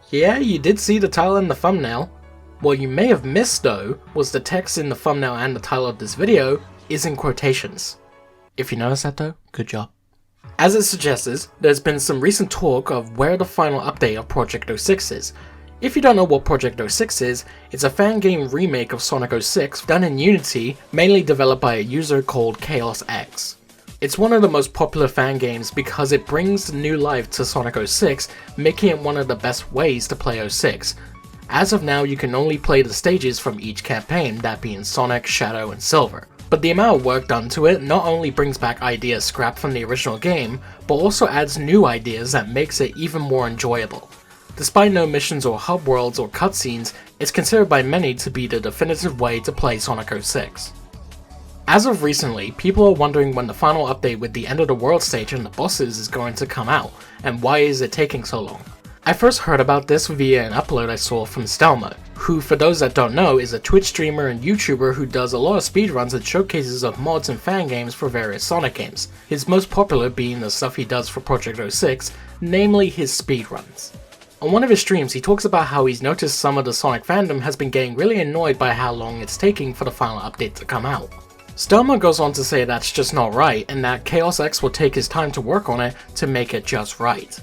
Yeah, you did see the title in the thumbnail. What you may have missed though, was the text in the thumbnail and the title of this video is in quotations. If you noticed that though, good job. As it suggests, there's been some recent talk of where the final update of Project 06 is. If you don't know what Project 06 is, it's a fan game remake of Sonic 06 done in Unity, mainly developed by a user called ChaosX. It's one of the most popular fan games because it brings new life to Sonic 06, making it one of the best ways to play 06. As of now, you can only play the stages from each campaign, that being Sonic, Shadow, and Silver. But the amount of work done to it not only brings back ideas scrapped from the original game, but also adds new ideas that makes it even more enjoyable. Despite no missions or hub worlds or cutscenes, it's considered by many to be the definitive way to play Sonic 06. As of recently, people are wondering when the final update with the end of the world stage and the bosses is going to come out, and why is it taking so long. I first heard about this via an upload I saw from Stelmo, who for those that don't know is a Twitch streamer and YouTuber who does a lot of speedruns and showcases of mods and fan games for various Sonic games, his most popular being the stuff he does for Project 06, namely his speedruns. On one of his streams, he talks about how he's noticed some of the Sonic fandom has been getting really annoyed by how long it's taking for the final update to come out. Stelma goes on to say that's just not right and that ChaosX will take his time to work on it to make it just right.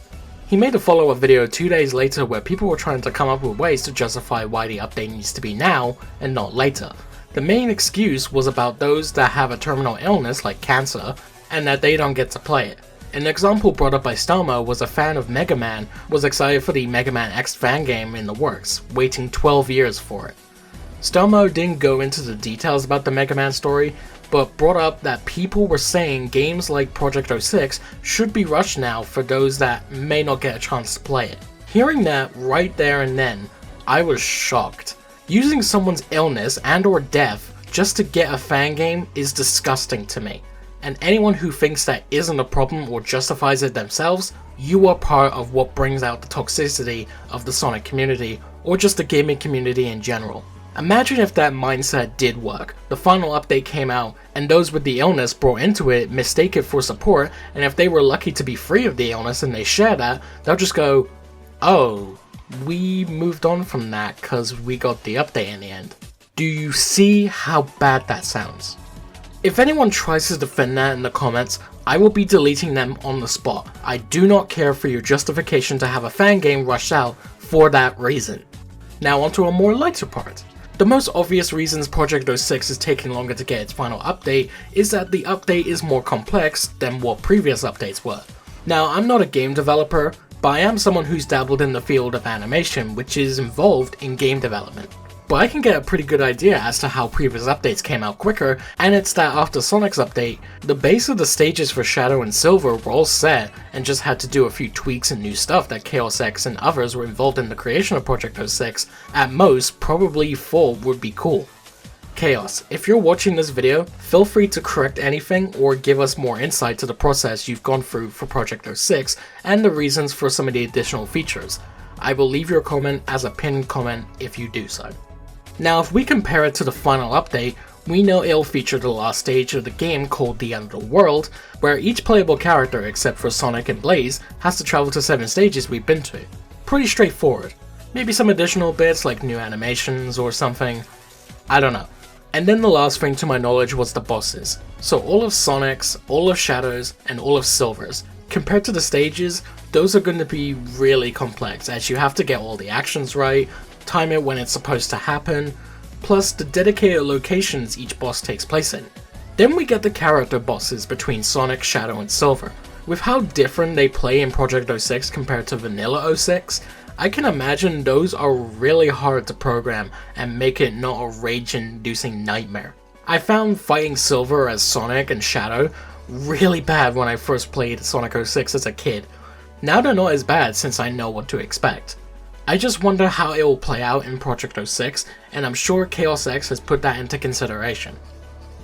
He made a follow-up video 2 days later where people were trying to come up with ways to justify why the update needs to be now and not later. The main excuse was about those that have a terminal illness like cancer and that they don't get to play it. An example brought up by Stelmo was a fan of Mega Man was excited for the Mega Man X fan game in the works, waiting 12 years for it. Stelmo didn't go into the details about the Mega Man story, but brought up that people were saying games like Project 06 should be rushed now for those that may not get a chance to play it. Hearing that right there and then, I was shocked. Using someone's illness and or death just to get a fan game is disgusting to me. And anyone who thinks that isn't a problem or justifies it themselves, you are part of what brings out the toxicity of the Sonic community, or just the gaming community in general. Imagine if that mindset did work. The final update came out, and those with the illness brought into it mistake it for support, and if they were lucky to be free of the illness and they share that, they'll just go, oh, we moved on from that because we got the update in the end. Do you see how bad that sounds? If anyone tries to defend that in the comments, I will be deleting them on the spot. I do not care for your justification to have a fan game rushed out for that reason. Now onto a more lighter part. The most obvious reasons Project 06 is taking longer to get its final update is that the update is more complex than what previous updates were. Now, I'm not a game developer, but I am someone who's dabbled in the field of animation, which is involved in game development. But I can get a pretty good idea as to how previous updates came out quicker, and it's that after Sonic's update, the base of the stages for Shadow and Silver were all set and just had to do a few tweaks and new stuff that ChaosX and others were involved in the creation of Project 06, at most probably 4 would be cool. Chaos, if you're watching this video, feel free to correct anything or give us more insight to the process you've gone through for Project 06 and the reasons for some of the additional features. I will leave your comment as a pinned comment if you do so. Now if we compare it to the final update, we know it'll feature the last stage of the game called the End of the World, where each playable character except for Sonic and Blaze has to travel to 7 stages we've been to. Pretty straightforward. Maybe some additional bits like new animations or something, I don't know. And then the last thing to my knowledge was the bosses. So all of Sonic's, all of Shadow's, and all of Silver's. Compared to the stages, those are going to be really complex as you have to get all the actions right, time it when it's supposed to happen, plus the dedicated locations each boss takes place in. Then we get the character bosses between Sonic, Shadow, and Silver. With how different they play in Project 06 compared to Vanilla 06, I can imagine those are really hard to program and make it not a rage-inducing nightmare. I found fighting Silver as Sonic and Shadow really bad when I first played Sonic 06 as a kid. Now they're not as bad since I know what to expect. I just wonder how it will play out in Project 06, and I'm sure ChaosX has put that into consideration.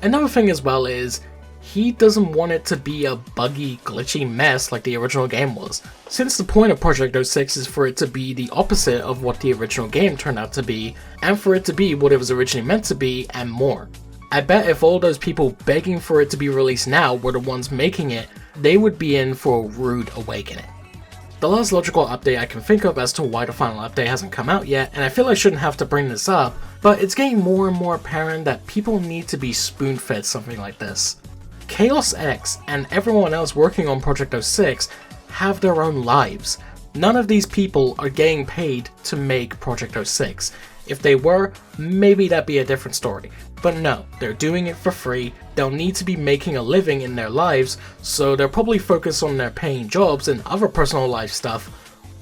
Another thing as well is, he doesn't want it to be a buggy, glitchy mess like the original game was, since the point of Project 06 is for it to be the opposite of what the original game turned out to be, and for it to be what it was originally meant to be, and more. I bet if all those people begging for it to be released now were the ones making it, they would be in for a rude awakening. The last logical update I can think of as to why the final update hasn't come out yet, and I feel I shouldn't have to bring this up, but it's getting more and more apparent that people need to be spoon-fed something like this. ChaosX and everyone else working on Project 06 have their own lives. None of these people are getting paid to make Project 06. If they were, maybe that'd be a different story. But no, they're doing it for free, they'll need to be making a living in their lives, so they'll probably focus on their paying jobs and other personal life stuff.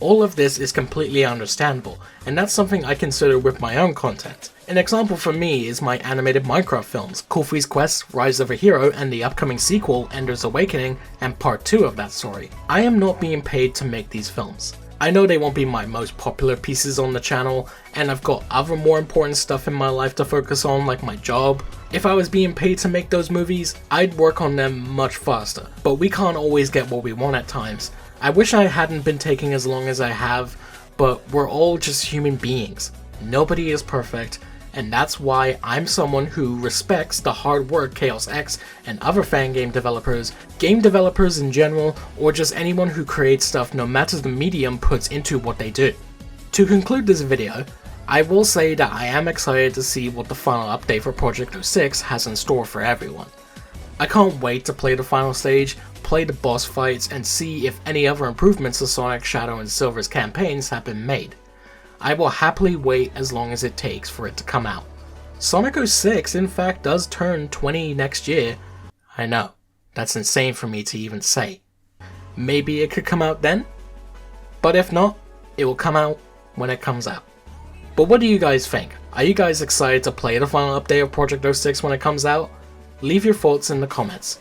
All of this is completely understandable, and that's something I consider with my own content. An example for me is my animated Minecraft films, Coolfree's Quest, Rise of a Hero, and the upcoming sequel, Ender's Awakening, and part 2 of that story. I am not being paid to make these films. I know they won't be my most popular pieces on the channel, and I've got other more important stuff in my life to focus on, like my job. If I was being paid to make those movies, I'd work on them much faster, but we can't always get what we want at times. I wish I hadn't been taking as long as I have, but we're all just human beings. Nobody is perfect, and that's why I'm someone who respects the hard work ChaosX and other fan game developers in general, or just anyone who creates stuff no matter the medium puts into what they do. To conclude this video, I will say that I am excited to see what the final update for Project 06 has in store for everyone. I can't wait to play the final stage, play the boss fights, and see if any other improvements to Sonic, Shadow, and Silver's campaigns have been made. I will happily wait as long as it takes for it to come out. Sonic 06 in fact does turn 20 next year. I know, that's insane for me to even say. Maybe it could come out then? But if not, it will come out when it comes out. But what do you guys think? Are you guys excited to play the final update of Project 06 when it comes out? Leave your thoughts in the comments.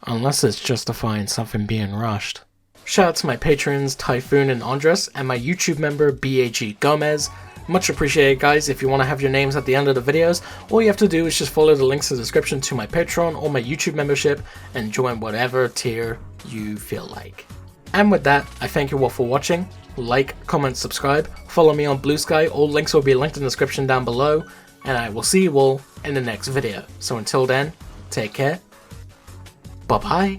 Unless it's justifying something being rushed. Shout out to my patrons Typhoon and Andres, and my YouTube member BAG Gomez. Much appreciated, guys. If you want to have your names at the end of the videos, all you have to do is just follow the links in the description to my Patreon or my YouTube membership and join whatever tier you feel like. And with that, I thank you all for watching. Like, comment, subscribe, follow me on Blue Sky, all links will be linked in the description down below, and I will see you all in the next video. So until then, take care, bye bye.